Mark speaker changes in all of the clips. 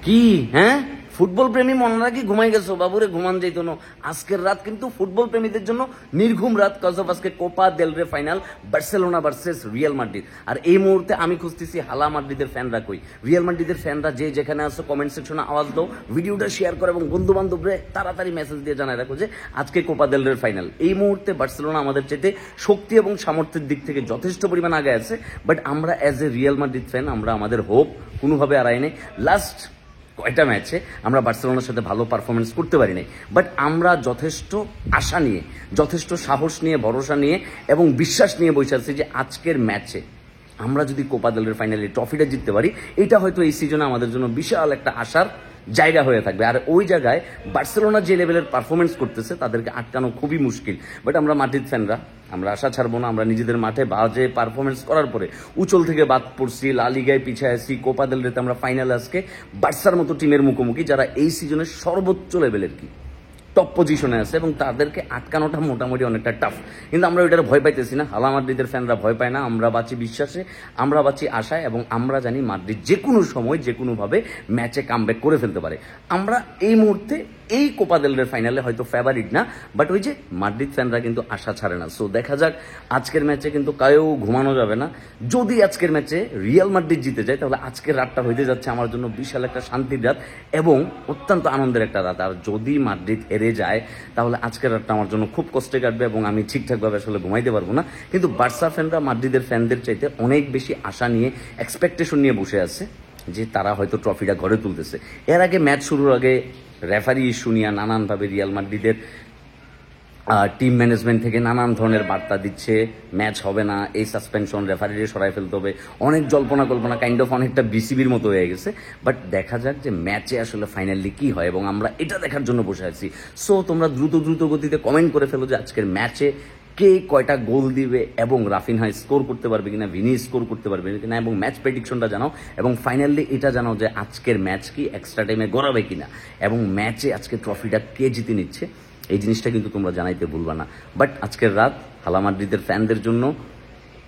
Speaker 1: কি হ্যাঁ, ফুটবল প্রেমী মনরা কি ঘুমাই গেছো বাবুরে? ঘুমান যাইতো না। আজকের রাত কিন্তু ফুটবল প্রেমীদের জন্য নির্ঘুম রাত, কজ অফ আজকে Copa del Rey final, Barcelona versus Real Madrid. আর এই মুহূর্তে আমি খুঁজতেছি হালা মাদ্রিদের ফ্যানরা কই। রিয়াল মাদ্রিদের ফ্যানরা যে যেখানে আসো কমেন্ট সেকশনে আওয়াজ দাও, ভিডিওটা শেয়ার করো এবং বন্ধু বান্ধবরে তাড়াতাড়ি মেসেজ দিয়ে জানায় রাখো যে আজকে কোপা দেল রে ফাইনাল। এই মুহূর্তে বার্সেলোনা আমাদের চাইতে শক্তি এবং সামর্থ্যের দিক থেকে যথেষ্ট পরিমাণ আগে আছে, বাট আমরা as a Real Madrid fan আমরা আমাদের হোপ কোনোভাবে হারাই নাই। লাস্ট কয়টা ম্যাচে আমরা বার্সেলোনার সাথে ভালো পারফরমেন্স করতে পারি নাই, বাট আমরা যথেষ্ট আশা নিয়ে, যথেষ্ট সাহস নিয়ে, ভরসা নিয়ে এবং বিশ্বাস নিয়ে বসে আছি যে আজকের ম্যাচে আমরা যদি কোপা দেল রের ফাইনালে ট্রফিটা জিততে পারি, এটা হয়তো এই সিজনে আমাদের জন্য বিশাল একটা আশার জায়গা হয়ে থাকবে। আর ওই জায়গায় বার্সেলোনা যে লেভেলের পারফরমেন্স করতেছে তাদেরকে আটকানো খুবই মুশকিল। বাট আমরা মাদ্রিদ ফ্যানরা আমরা আশা ছাড়বো না। আমরা নিজেদের মাঠে বাজে পারফরমেন্স করার পরে উচল থেকে বাদ পড়ছি, লা লিগায় পিছিয়ে আসছি, কোপা দেল রেতে আমরা ফাইনালে আজকে বার্সার মতো টিমের মুখোমুখি যারা এই সিজনের সর্বোচ্চ লেভেলের টপ পজিশনে আছে, এবং তাদেরকে আটকানোটা মোটামুটি অনেকটা টাফ। কিন্তু আমরা ওইটার ভয় পাইতেছি না। হালা মাদ্রিদের ফ্যানরা ভয় পায় না। আমরা বাঁচি বিশ্বাসে, আমরা বাঁচি আশায়, এবং আমরা জানি মাদ্রিদ যে কোনো সময় যে কোনোভাবে ম্যাচে কামব্যাক করে ফেলতে পারে। আমরা এই মুহূর্তে এই কোপা দেল রের ফাইনালে হয়তো ফেভারিট না, বাট ওই যে মাদ্রিদ ফ্যানরা কিন্তু আশা ছাড়ে না। সো দেখা যাক, আজকের ম্যাচে কিন্তু কায়েও ঘুমানো যাবে না। যদি আজকের ম্যাচে রিয়াল মাদ্রিদ জিতে যায় তাহলে আজকের রাতটা হইতে যাচ্ছে আমার জন্য বিশাল একটা শান্তির রাত এবং অত্যন্ত আনন্দের একটা রাত। আর যদি মাদ্রিদ হেরে যায় তাহলে আজকের রাতটা আমার জন্য খুব কষ্টে কাটবে এবং আমি ঠিকঠাকভাবে আসলে ঘুমাইতে পারবো না। কিন্তু বার্সা ফ্যানরা মাদ্রিদের ফ্যানদের চাইতে অনেক বেশি আশা নিয়ে, এক্সপেকটেশন নিয়ে বসে আছে যে তারা হয়তো ট্রফিটা ঘরে তুলতেছে। এর আগে ম্যাচ শুরুর আগে রেফারি ইস্যু নিয়ে নানানভাবে রিয়াল মাদ্রিদের টিম ম্যানেজমেন্ট থেকে নানান ধরনের বার্তা দিচ্ছে, ম্যাচ হবে না, এই সাসপেনশন, রেফারিরে সরাই ফেলতে হবে, অনেক জল্পনা কল্পনা, কাইন্ড অফ অনেকটা বিসিবির মতো হয়ে গেছে। বাট দেখা যাক যে ম্যাচে আসলে ফাইনালি কি হয়, এবং আমরা এটা দেখার জন্য বসে আছি। সো তোমরা দ্রুত গতিতে কমেন্ট করে ফেলো যে আজকের ম্যাচে কে কয়টা গোল দিবে, এবং রাফিনহা স্কোর করতে পারবে কিনা, ভিনি স্কোর করতে পারবে কিনা, এবং ম্যাচ প্রেডিকশনটা জানাও। এবং ফাইনালি এটা জানাও যে আজকের ম্যাচ কি এক্সট্রা টাইমে গড়াবে কিনা, এবং ম্যাচে আজকে ট্রফিটা কে জিতে নিচ্ছে, এই জিনিসটা কিন্তু তোমরা জানাইতে ভুলবা না। বাট আজকের রাত হালা মাদ্রিদের ফ্যানদের জন্য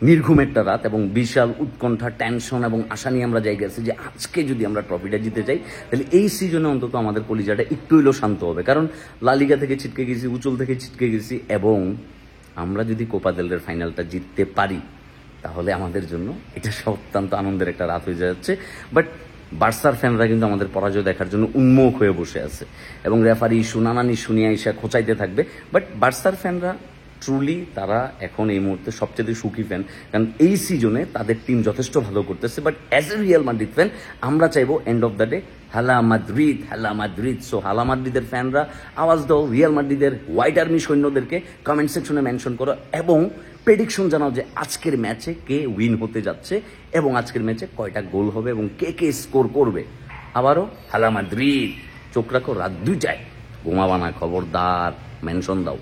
Speaker 1: নির্ঘুম একটা রাত, এবং বিশাল উৎকণ্ঠা, টেনশন এবং আশা নিয়ে আমরা যাই গেছি যে আজকে যদি আমরা ট্রফিটা জিতে যাই তাহলে এই সিজনে অন্তত আমাদের কলিজাটা একটু হইলেও শান্ত হবে। কারণ লা লিগা থেকে ছিটকে গেছি, উচল থেকে ছিটকে গেছি, এবং আমরা যদি কোপা দেল রের ফাইনালটা জিততে পারি তাহলে আমাদের জন্য এটা অত্যন্ত আনন্দের একটা রাত হয়ে যাচ্ছে। বাট বার্সার ফ্যানরা কিন্তু আমাদের পরাজয় দেখার জন্য উন্মুখ হয়ে বসে আছে, এবং রেফারি ইস্যু, নানান ইস্যু নিয়ে এসে খোঁচাইতে থাকবে। বাট বার্সার ফ্যানরা ট্রুলি তারা এখন এই মুহূর্তে সবচেয়ে সুখী ফ্যান, কারণ এই সিজনে তাদের টিম যথেষ্ট ভালো করতেছে। But as a Real Madrid fan আমরা চাইবো এন্ড অফ দ্য ডে হালা মাদ্রিদ, হালা মাদ্রিদ। সো হালা মাদ্রিদের ফ্যানরা আওয়াজ দাও, রিয়াল মাদ্রিদের হোয়াইট আর্মি সৈন্যদেরকে কমেন্ট সেকশনে মেনশন করো, এবং প্রেডিকশন জানাও যে আজকের ম্যাচে কে উইন হতে যাচ্ছে, এবং আজকের ম্যাচে কয়টা গোল হবে, এবং কে কে স্কোর করবে। আবারও হালা মাদ্রিদ, চোখ রাখো রাত 2টায়, ঘুমাবানা, খবরদার, মেনশন দাও।